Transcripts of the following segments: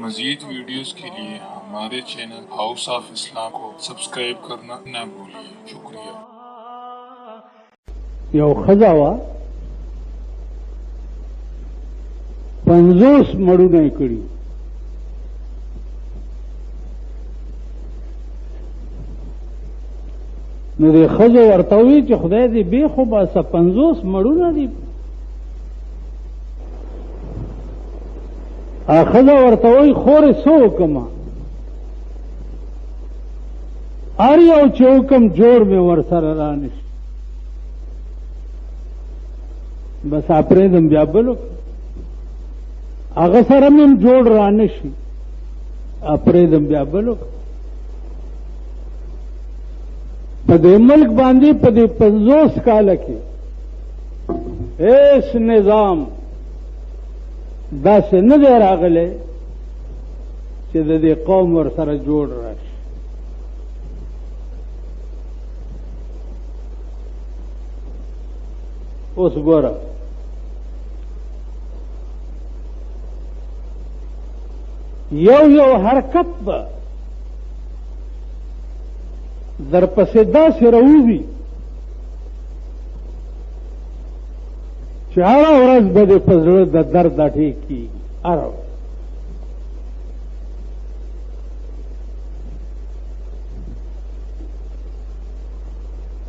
مزید ویڈیوز کے لیے ہمارے چینل ہاؤس آف اسلام کو سبسکرائب کرنا نہ بھولیے. شکریہ. یو ښځه وه 50 مړونه یې کړي. نو دې ښځو ورته وویل چې خدای دې بې خو باسه 50 مړونه دي. ښځه ورته وایي خورې څه وکړمه، هر یو چې وکړم جوړ مې ورسره رانه شي، بس پرېږدم بیا بل وکړم، هغه سره مې هم جوړ رانه شي، پرېږدم بیا بل وکړم. په دې ملک باندې په دې 50 کاله کې هیڅ نظام داسې نه دی راغلی چې د دې قوم ورسره جوړ راشي. اوس ګوره یو حرکت به در پسې داسې راوځي چې هره ورځ به دې په زړه د درد ټیک کېږي. هره ورځ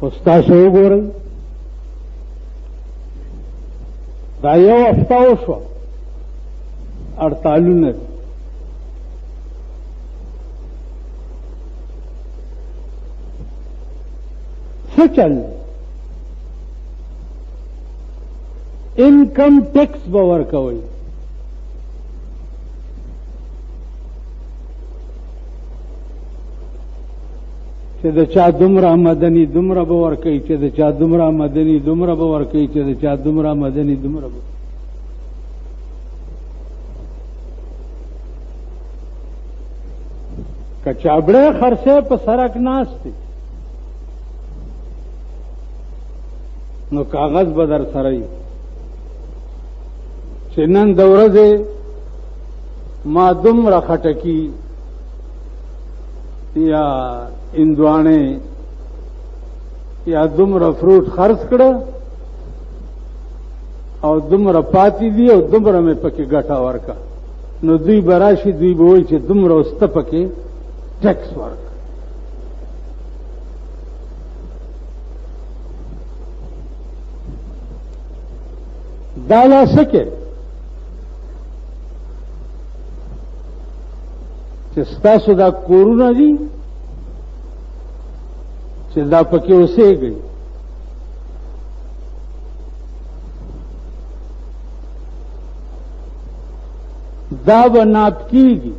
اوس تاسو وګورئ دا یو هفته وشوه هړتالونه دي. څه چل دی؟ انکم ټیکس به ورکوئ، چې د چا دومره آمدني دومره به ورکوئ، چې د چا دومره آمدني دومره به ورکوئ، چې د چا دومره آمدني دومره به. که چابړی خرڅی په سړک ناست دی نو کاغذ به در سره وي چې نن د ورځې ما دومره خټکي یا هندواڼې یا دومره فروټ خرڅ کړه او دومره پاتې دي او دومره مې پکې ګټه ورکړه، نو دوی به راشي دوی به وایي چې دومره اوس ته پکې ټیکس ورکړه. دا لا څه کوي چې ستاسو دا کورونه دي چې دا پکې اوسېږئ، دا به ناپ کېږي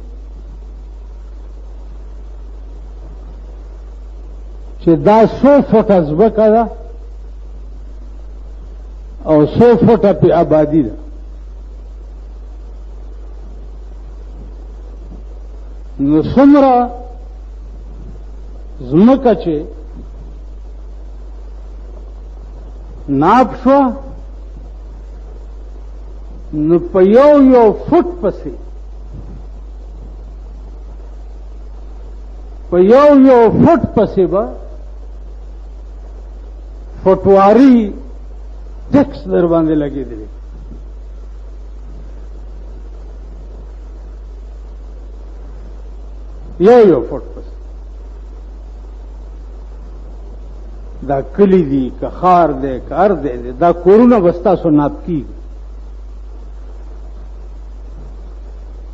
چې دا 100 فوټه ځمکه ده او 100 فوټه پې آبادي ده. نو څومره ځمکه چې ناپ شوه نو په یو فوټ پسې په یو فوټ پسې به فوټواري ټیکس در باندې لګېدلی. یو فوټ پسې دا کلی دی که ښار دی که هر دی دی دا کورونه به ستاسو ناپ کېږي.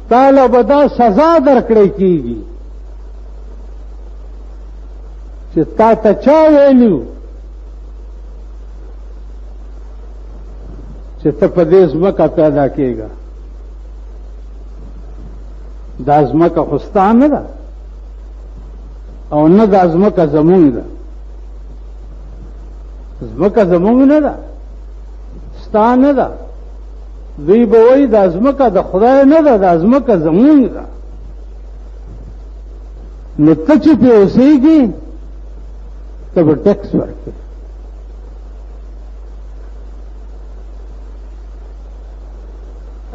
تاله به دا سزا درکړی کېږي چې تا ته چا ویلي چې ته په دې ځمکه پیدا کېږه، دا ځمکه خو ستا نه ده او نه دا ځمکه زمونږ ده، ځمکه زمونږ نه ده ستا نه ده. دوی به وایي دا ځمکه د خدای نه ده، دا ځمکه زمونږ ده. نو ته چې پې اوسېږي ته به ټیکس ورکړې.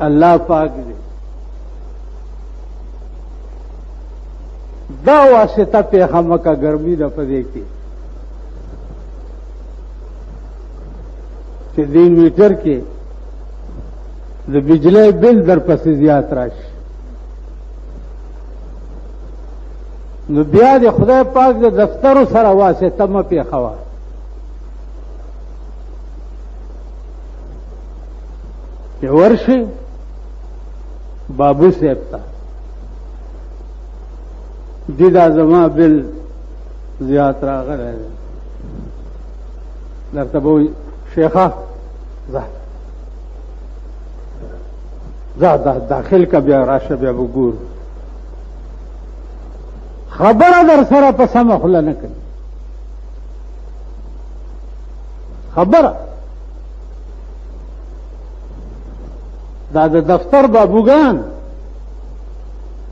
الله پاک دې دا واسطه پیغمبر کا ګرمي د پدې کې چې دې میټر کې د بجلی بل در پسې زیات راشي نو بیا د خدای پاک د دفترو سره واسطه مه پیښوه چې ورشي بابو صاحب ته دې دا زما بل زیات راغلی دی درته به وایي شیخه ځه داخل کا بیا راشه بیا به ګورو خبره در سره په سمه خوله نه کوي خبره دا د دفتر بابوګان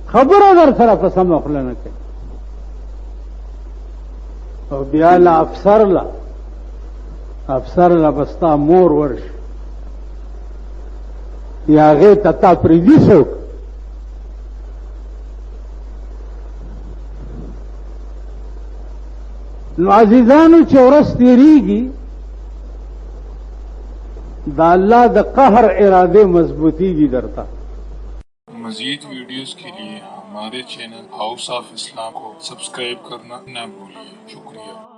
خبره در سره په سمه خوله نه کوي او بیا له افسر له بستا مور ورشي یا هغې ته تا پرېږدي څوک نو عزیزانو چې ورځ تېرېږي د الله د قهر ارادے مضبوطیږي درته مزید ویڈیوز کے لیے ہمارے چینل ہاؤس آف اسلام کو سبسکرائب کرنا نہ بھولیے شکریہ